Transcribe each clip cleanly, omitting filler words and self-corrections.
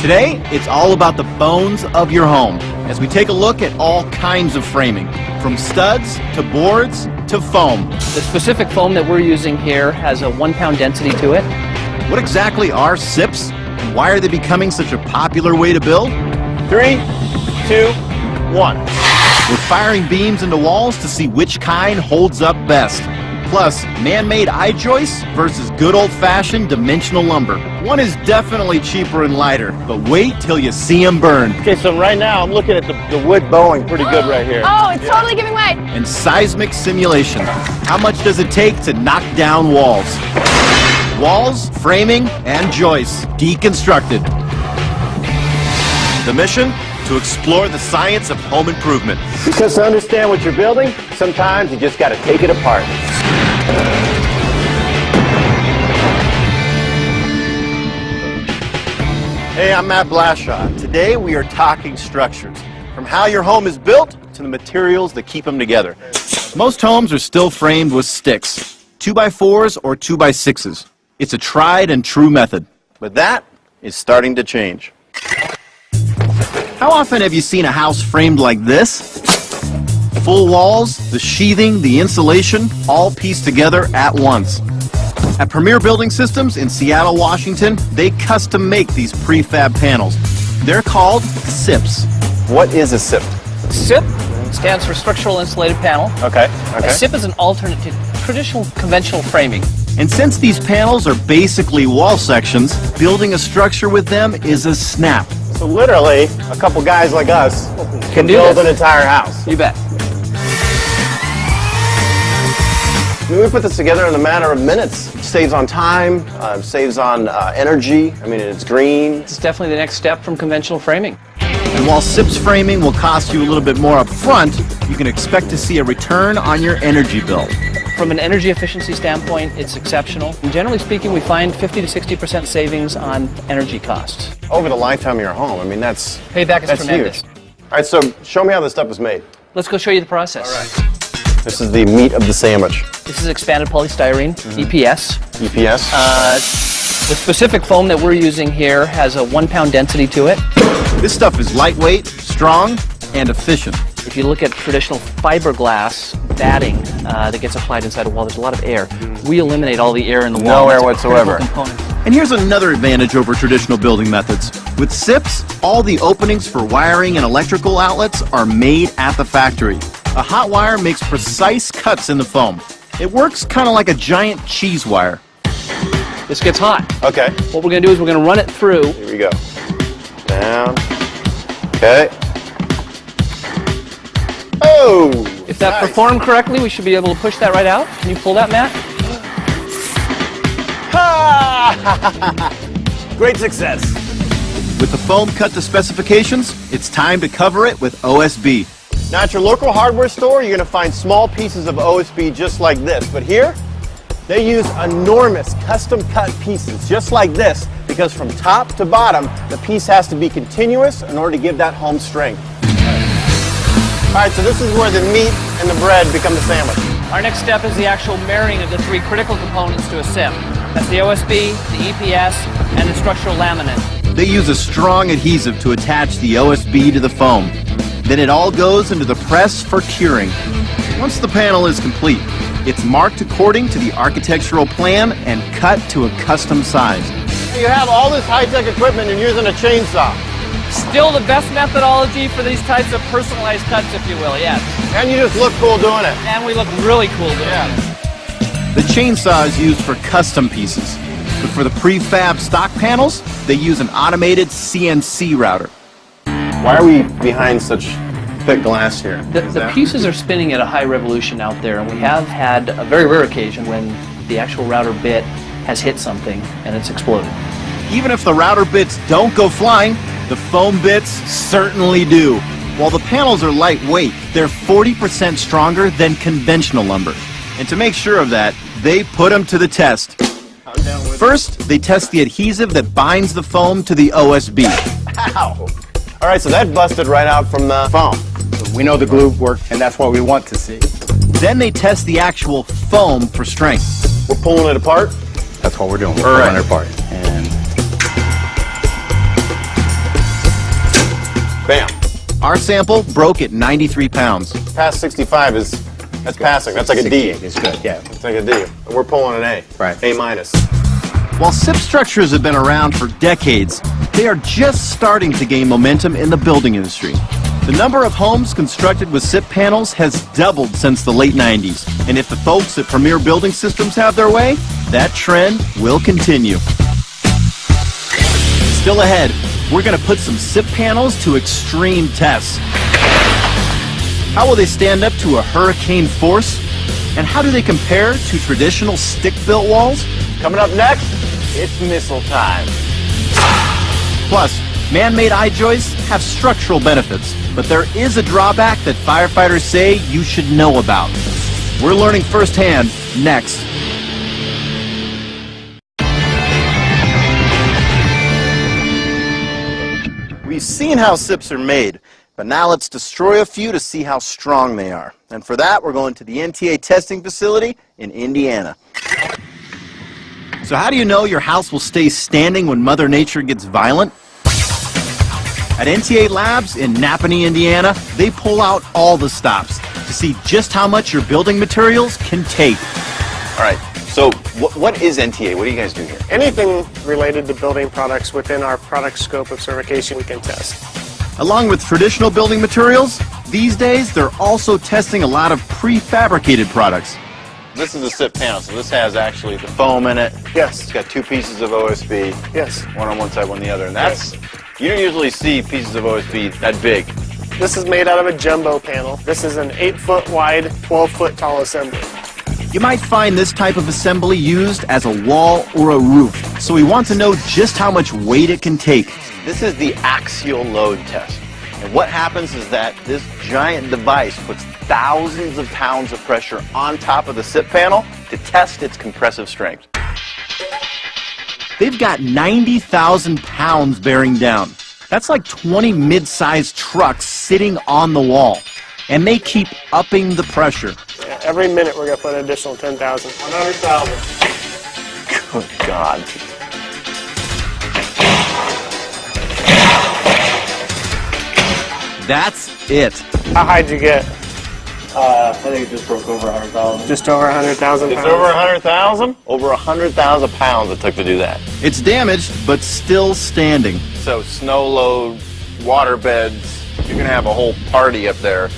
Today, it's all about the bones of your home as we take a look at all kinds of framing, from studs to boards to foam. The specific foam that we're using here has a 1 pound density to it. What exactly are SIPs, and why are they becoming such a popular way to build? 3, 2, 1. We're firing beams into walls to see which kind holds up best. Plus, man-made I-joists versus good old-fashioned dimensional lumber. One is definitely cheaper and lighter, but wait till you see them burn. Okay, so right now I'm looking at the wood bowing pretty good right here. Oh, it's totally giving way. And seismic simulation. How much does it take to knock down walls? Walls, framing, and joists deconstructed. The mission? To explore the science of home improvement. Because to understand what you're building, sometimes you just got to take it apart. Hey, I'm Matt Blashaw. Today we are talking structures. From how your home is built to the materials that keep them together. Most homes are still framed with sticks, 2x4s or 2x6s. It's a tried and true method. But that is starting to change. How often have you seen a house framed like this? Full walls, the sheathing, the insulation, all pieced together at once. At Premier Building Systems in Seattle, Washington, they custom make these prefab panels. They're called SIPs. What is a SIP? SIP stands for structural insulated panel. Okay. A SIP is an alternate to traditional conventional framing. And since these panels are basically wall sections, building a structure with them is a snap. So literally, a couple guys like us can do build this. an entire house. You bet. We put this together in a matter of minutes. It saves on time, saves on energy. I mean, it's green. It's definitely the next step from conventional framing. And while SIPs framing will cost you a little bit more up front, you can expect to see a return on your energy bill. From an energy efficiency standpoint, it's exceptional. And generally speaking, we find 50 to 60% savings on energy costs. Over the lifetime of your home, I mean, that's Payback is tremendous. huge. All right, so show me how this stuff is made. Let's go show you the process. All right. This is the meat of the sandwich. This is expanded polystyrene, EPS. EPS? The specific foam that we're using here has a 1 pound density to it. This stuff is lightweight, strong, and efficient. If you look at traditional fiberglass batting that gets applied inside a wall, there's a lot of air. We eliminate all the air in the wall. No air That's a whatsoever. critical component. And here's another advantage over traditional building methods. With SIPs, all the openings for wiring and electrical outlets are made at the factory. A hot wire makes precise cuts in the foam. It works kind of like a giant cheese wire. This gets hot. Okay. What we're going to do is we're going to run it through. Here we go. Down. Okay. Oh! If that nice. performed correctly, we should be able to push that right out. Can you pull that, Matt? Great success. With the foam cut to specifications, it's time to cover it with OSB. Now at your local hardware store, you're going to find small pieces of OSB just like this. But here, they use enormous custom cut pieces just like this because from top to bottom, the piece has to be continuous in order to give that home strength. All right, so this is where the meat and the bread become the sandwich. Our next step is the actual marrying of the 3 critical components to a SIP. That's the OSB, the EPS, and the structural laminate. They use a strong adhesive to attach the OSB to the foam. Then it all goes into the press for curing. Once the panel is complete, it's marked according to the architectural plan and cut to a custom size. You have all this high-tech equipment and you're using a chainsaw. Still the best methodology for these types of personalized cuts, if you will, yes. And you just look cool doing it. And we look really cool doing it. The chainsaw is used for custom pieces, but for the prefab stock panels, they use an automated CNC router. Why are we behind such thick glass here? The pieces are spinning at a high revolution out there, and we have had a very rare occasion when the actual router bit has hit something and it's exploded. Even if the router bits don't go flying, the foam bits certainly do. While the panels are lightweight, they're 40% stronger than conventional lumber. And to make sure of that, they put them to the test. First, they test the adhesive that binds the foam to the OSB. Ow! All right, so that busted right out from the foam. We know the glue worked, and that's what we want to see. Then they test the actual foam for strength. We're pulling it apart. That's what we're doing. We're All right. pulling it apart. And Bam. Our sample broke at 93 pounds. Past 65 that's passing. That's like a D. 68 is good, yeah. It's like a D. We're pulling an A. Right. A minus. While SIP structures have been around for decades, they are just starting to gain momentum in the building industry. The number of homes constructed with SIP panels has doubled since the late 90s. And if the folks at Premier Building Systems have their way, that trend will continue. Still ahead, we're going to put some SIP panels to extreme tests. How will they stand up to a hurricane force? And how do they compare to traditional stick-built walls? Coming up next, it's missile time. Plus, man-made I-joists have structural benefits, but there is a drawback that firefighters say you should know about. We're learning firsthand next. We've seen how SIPs are made, but now let's destroy a few to see how strong they are. And for that, we're going to the NTA testing facility in Indiana. So how do you know your house will stay standing when Mother Nature gets violent? At NTA Labs in Napanee, Indiana, they pull out all the stops to see just how much your building materials can take. All right. So what is NTA? What do you guys do here? Anything related to building products within our product scope of certification we can test. Along with traditional building materials, these days they're also testing a lot of prefabricated products. This is a SIP panel, so this has actually the foam in it. Yes. It's got 2 pieces of OSB. Yes. One on one side, one on the other. And that's, you don't usually see pieces of OSB that big. This is made out of a jumbo panel. This is an 8-foot wide, 12-foot tall assembly. You might find this type of assembly used as a wall or a roof, so we want to know just how much weight it can take. This is the axial load test. And what happens is that this giant device puts thousands of pounds of pressure on top of the SIP panel to test its compressive strength. They've got 90,000 pounds bearing down. That's like 20 mid-sized trucks sitting on the wall. And they keep upping the pressure. Every minute we're going to put an additional 10,000. 100,000. Good God. That's it. How high did you get? I think it just broke over 100,000. Just over 100,000 pounds. It's over 100,000? Over 100,000 pounds it took to do that. It's damaged, but still standing. So snow load, water beds, you're going to have a whole party up there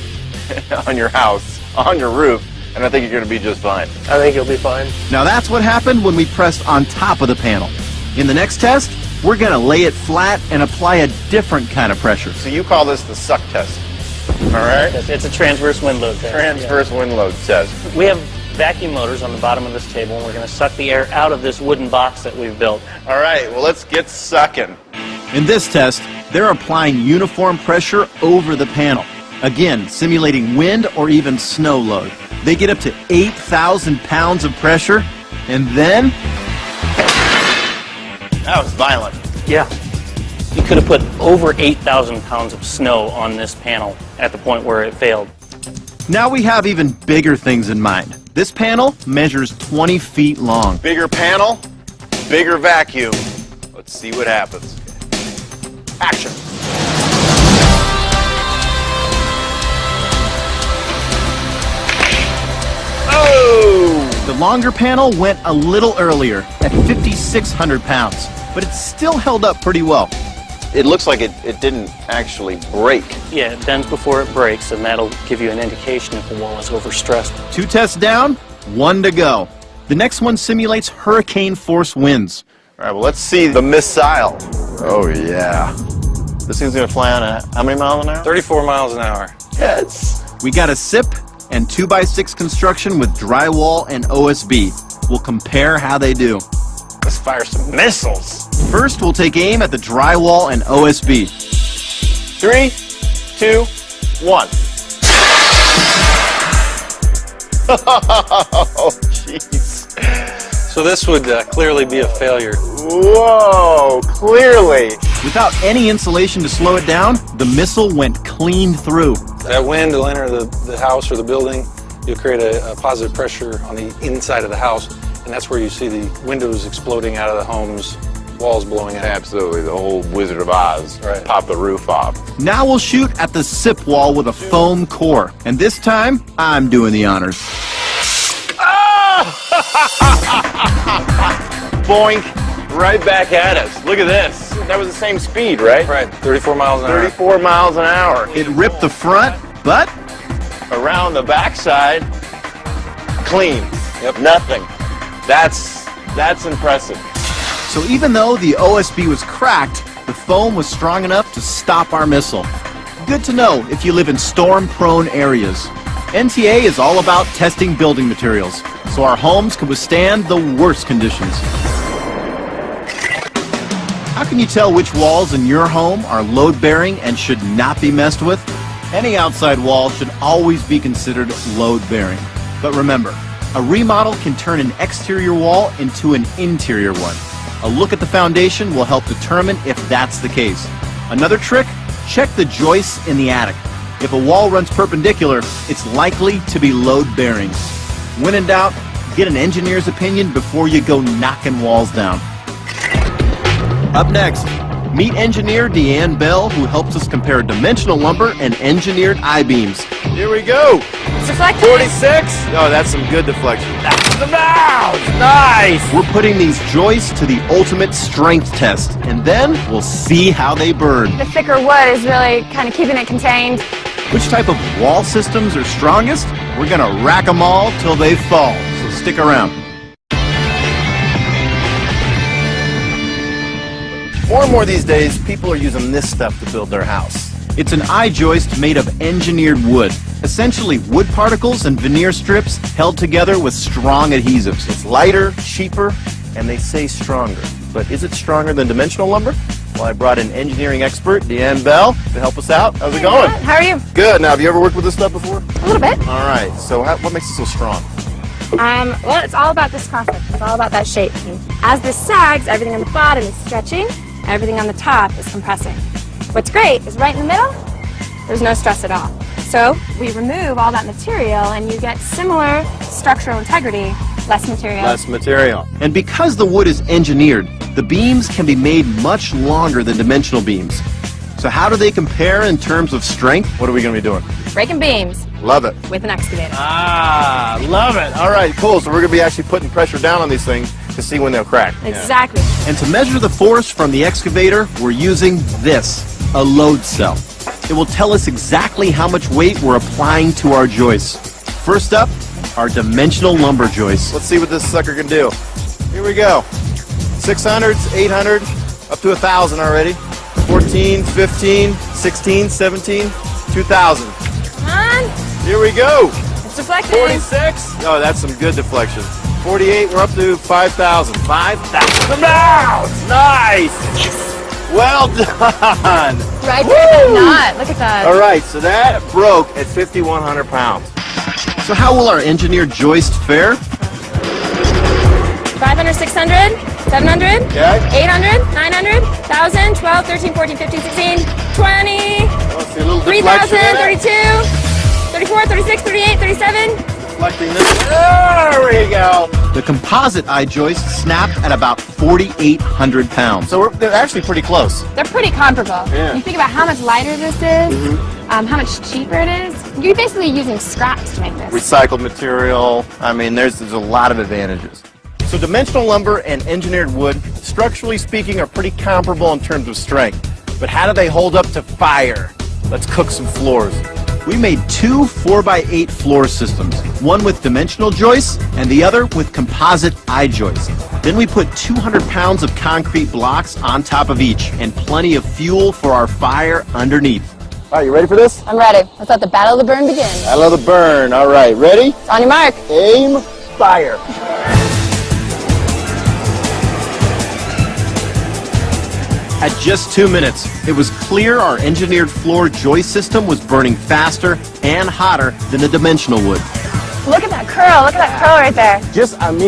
on your house, on your roof, and I think you're going to be just fine. I think you'll be fine. Now that's what happened when we pressed on top of the panel. In the next test, we're going to lay it flat and apply a different kind of pressure. So you call this the suck test, all right? It's a transverse wind load test. Transverse wind load test. We have vacuum motors on the bottom of this table, and we're going to suck the air out of this wooden box that we've built. All right, well, let's get sucking. In this test, they're applying uniform pressure over the panel. Again, simulating wind or even snow load. They get up to 8,000 pounds of pressure, and then... That was violent. Yeah. You could have put over 8,000 pounds of snow on this panel at the point where it failed. Now we have even bigger things in mind. This panel measures 20 feet long. Bigger panel, bigger vacuum. Let's see what happens. Action. Oh! The longer panel went a little earlier at 5,600 pounds, but it still held up pretty well. It looks like it didn't actually break. Yeah, it bends before it breaks, and that'll give you an indication if the wall is overstressed. 2 tests down, 1 to go. The next one simulates hurricane force winds. All right, well, let's see the missile. Oh, yeah. This thing's going to fly on at how many miles an hour? 34 miles an hour. Yes. We got a SIP and 2x6 construction with drywall and OSB. We'll compare how they do. Let's fire some missiles. First, we'll take aim at the drywall and OSB. 3, 2, 1. Oh, jeez. So this would clearly be a failure. Whoa, clearly. Without any insulation to slow it down, the missile went clean through. That wind will enter the house or the building. You'll create a positive pressure on the inside of the house, and that's where you see the windows exploding out of the homes walls blowing out. Absolutely, the whole Wizard of Oz. Right. Pop the roof off. Now we'll shoot at the SIP wall with a foam core. And this time, I'm doing the honors. Boink! Right back at us. Look at this. That was the same speed, right? Right, 34 miles an hour. 34 miles an hour. It ripped the front, but Around the backside, clean. Yep. Nothing. That's impressive. so even though the OSB was cracked, the foam was strong enough to stop our missile. Good to know if you live in storm-prone areas. NTA is all about testing building materials, so our homes can withstand the worst conditions. How can you tell which walls in your home are load-bearing and should not be messed with? Any outside wall should always be considered load-bearing. But remember, a remodel can turn an exterior wall into an interior one. A look at the foundation will help determine if that's the case. Another trick, check the joists in the attic. If a wall runs perpendicular, it's likely to be load-bearing. When in doubt, get an engineer's opinion before you go knocking walls down. Up next, meet engineer Deanne Bell, who helps us compare dimensional lumber and engineered I-beams. Here we go. It's deflected. 46. Oh, that's some good deflection. That's the mouse! Nice! We're putting these joists to the ultimate strength test, and then we'll see how they burn. The thicker wood is really kind of keeping it contained. Which type of wall systems are strongest? We're gonna rack them all till they fall, so stick around. More and more these days, people are using this stuff to build their house. It's an I-joist made of engineered wood. Essentially wood particles and veneer strips held together with strong adhesives. It's lighter, cheaper, and they say stronger. But is it stronger than dimensional lumber? Well, I brought an engineering expert, Deanne Bell, to help us out. How's it going? How are you? Good. Now, have you ever worked with this stuff before? A little bit. All right. So what makes it so strong? Well, it's all about this crosscut. It's all about that shape. As this sags, everything on the bottom is stretching, everything on the top is compressing. What's great is right in the middle, there's no stress at all. So we remove all that material and you get similar structural integrity, less material. Less material. And because the wood is engineered, the beams can be made much longer than dimensional beams. So how do they compare in terms of strength? What are we going to be doing? Breaking beams Love it. with an excavator. Ah, love it. All right, cool. So we're going to be actually putting pressure down on these things to see when they'll crack. Exactly. And to measure the force from the excavator, we're using this, a load cell. It will tell us exactly how much weight we're applying to our joists. First up, our dimensional lumber joists. Let's see what this sucker can do. Here we go. 600s, 800, up to 1,000 already. 14, 15, 16, 17, 2,000. Come on. Here we go. It's deflected. 46. Oh, that's some good deflection. 48, we're up to 5,000. 5,000 pounds. Nice. Well done. Right there, but not. Look at that. All right, so that broke at 5,100 pounds. So how will our engineered joist fare? 500, 600, 700, Okay. 800, 900, 1,000, 12, 13, 14, 15, 16, 20, Let's see a little 3,000, deflection there. 32, 34, 36, 38, 37. Deflecting this. There we go. The composite I-joist snapped at about 4,800 pounds. So they're actually pretty close. They're pretty comparable. Yeah. You think about how much lighter this is, how much cheaper it is. You're basically using scraps to make this. Recycled material. I mean, there's a lot of advantages. So dimensional lumber and engineered wood, structurally speaking, are pretty comparable in terms of strength. But how do they hold up to fire? Let's cook some floors. We made two 4x8 floor systems, one with dimensional joists and the other with composite I-joists. Then we put 200 pounds of concrete blocks on top of each and plenty of fuel for our fire underneath. All right, you ready for this? I'm ready. Let's let the Battle of the Burn begin. I love the burn. All right, ready? It's on your mark. Aim, fire. At just 2 minutes, it was clear our engineered floor joist system was burning faster and hotter than the dimensional wood. Look at that curl. Look at that curl right there.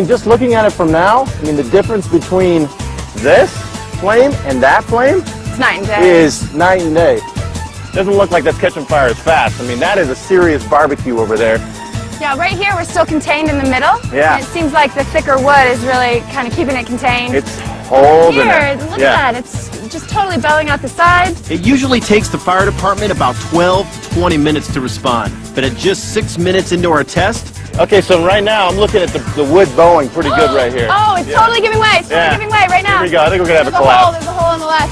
Just looking at it from now, the difference between this flame and that flame It's night and day. is night and day. Doesn't look like that's catching fire as fast. That is a serious barbecue over there. Yeah, right here we're still contained in the middle. Yeah. And it seems like the thicker wood is really kind of keeping it contained. It's Holding Weird. it. Look at that. It's just totally belling out the sides. It usually takes the fire department about 12 to 20 minutes to respond, but at just 6 minutes into our test, Okay, so right now I'm looking at the wood bowing pretty good right here. Oh, it's totally giving way. It's totally giving way right now. Here we go. I think we're going to have a There's collapse. There's a hole on the left.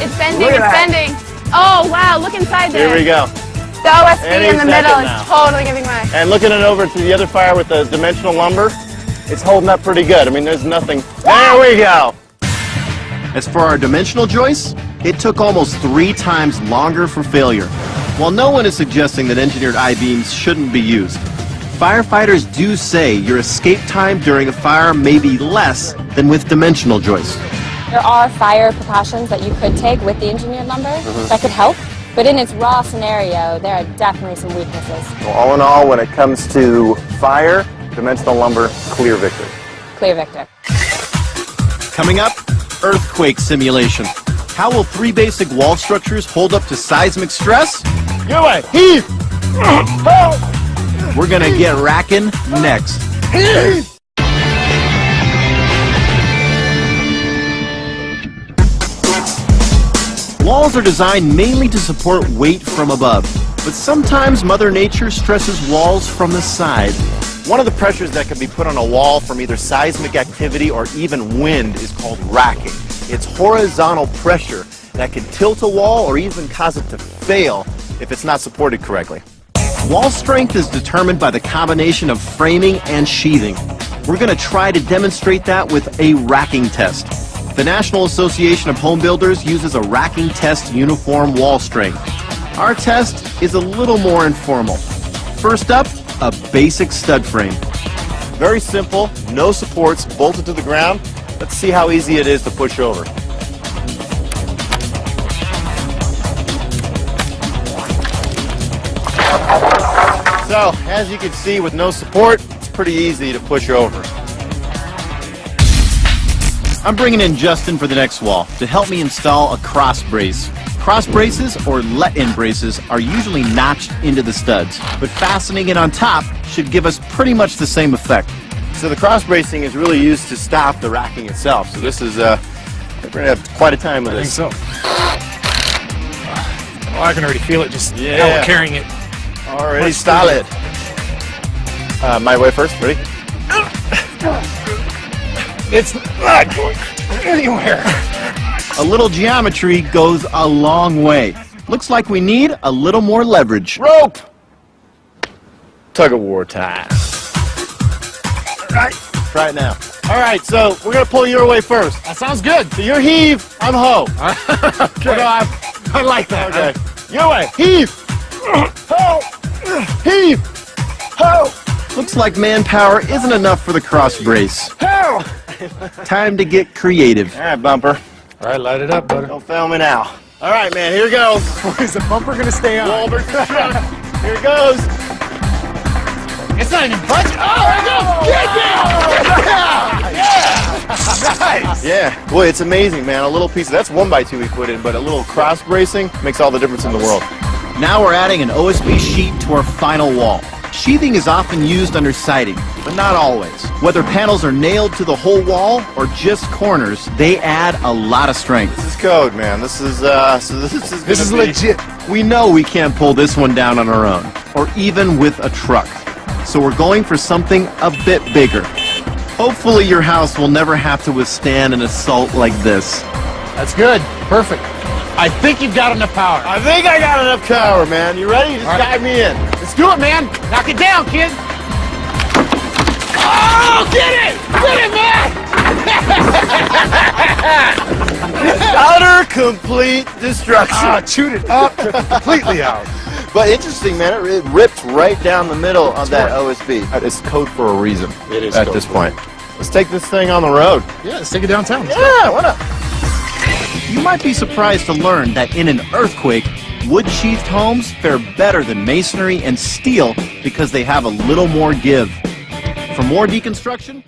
It's bending. It's bending. Oh, wow. Look inside there. Here we go. The OSB Any in the middle second is now. totally giving way. And looking it over to the other fire with the dimensional lumber, it's holding up pretty good. I mean, there's nothing. There we go. as for our dimensional joists, it took almost 3 times longer for failure. While no one is suggesting that engineered I-beams shouldn't be used, firefighters do say your escape time during a fire may be less than with dimensional joists. There are fire precautions that you could take with the engineered lumber that could help, but in its raw scenario, there are definitely some weaknesses. Well, all in all, when it comes to fire, dimensional lumber, clear victory. Clear victor. Coming up, earthquake simulation. How will 3 basic wall structures hold up to seismic stress? Your way. Heave! We're gonna get racking next. Walls are designed mainly to support weight from above, but sometimes Mother Nature stresses walls from the side. One of the pressures that can be put on a wall from either seismic activity or even wind is called racking. It's horizontal pressure that can tilt a wall or even cause it to fail if it's not supported correctly. Wall strength is determined by the combination of framing and sheathing. We're going to try to demonstrate that with a racking test. The National Association of Home Builders uses a racking test uniform wall strength. Our test is a little more informal. First up, a basic stud frame. Very simple, no supports, bolted to the ground. Let's see how easy it is to push over. So, as you can see, with no support, it's pretty easy to push over. I'm bringing in Justin for the next wall to help me install a cross brace. Cross braces, or let-in braces, are usually notched into the studs, but fastening it on top should give us pretty much the same effect. So the cross bracing is really used to stop the racking itself. So this is, we're going to have quite a time with this. I think so. Oh, I can already feel it just how we're carrying it. Already solid. My way first, ready? It's not going anywhere. A little geometry goes a long way. Looks like we need a little more leverage. Rope! Tug of war time. Right. Try it now. All right, so we're going to pull your way first. That sounds good. So your heave, I'm hoe. Okay. I like that. Okay. Your way. Heave. Hoe. Heave. Hoe. Looks like manpower isn't enough for the cross brace. Hoe. Time to get creative. All right, bumper. All right, light it up, buddy. Don't fail me now. All right, man, here goes. Is the bumper going to stay on? Wall versus truck. Here it goes. It's not even budget. Oh, there it goes. Yeah. Nice. Yeah. Boy, it's amazing, man. A little piece of, that's 1x2 we put in, but a little cross bracing makes all the difference in the world. Now we're adding an OSB sheet to our final wall. Sheathing is often used under siding, but not always. Whether panels are nailed to the whole wall or just corners, they add a lot of strength. This is code, man. This is This is legit. We know we can't pull this one down on our own, or even with a truck. So we're going for something a bit bigger. Hopefully your house will never have to withstand an assault like this. That's good. Perfect. I think you've got enough power. I think I got enough power, man. You ready? Just guide me in. Let's do it, man. Knock it down, kid. Oh, get it! Get it, man! Utter complete destruction. Chewed it up completely out. But interesting, man. It ripped right down the middle of that OSB. It's code for a reason. It is at this point. Let's take this thing on the road. Yeah, let's take it downtown. Yeah, why not? You might be surprised to learn that in an earthquake, wood-sheathed homes fare better than masonry and steel because they have a little more give. For more deconstruction,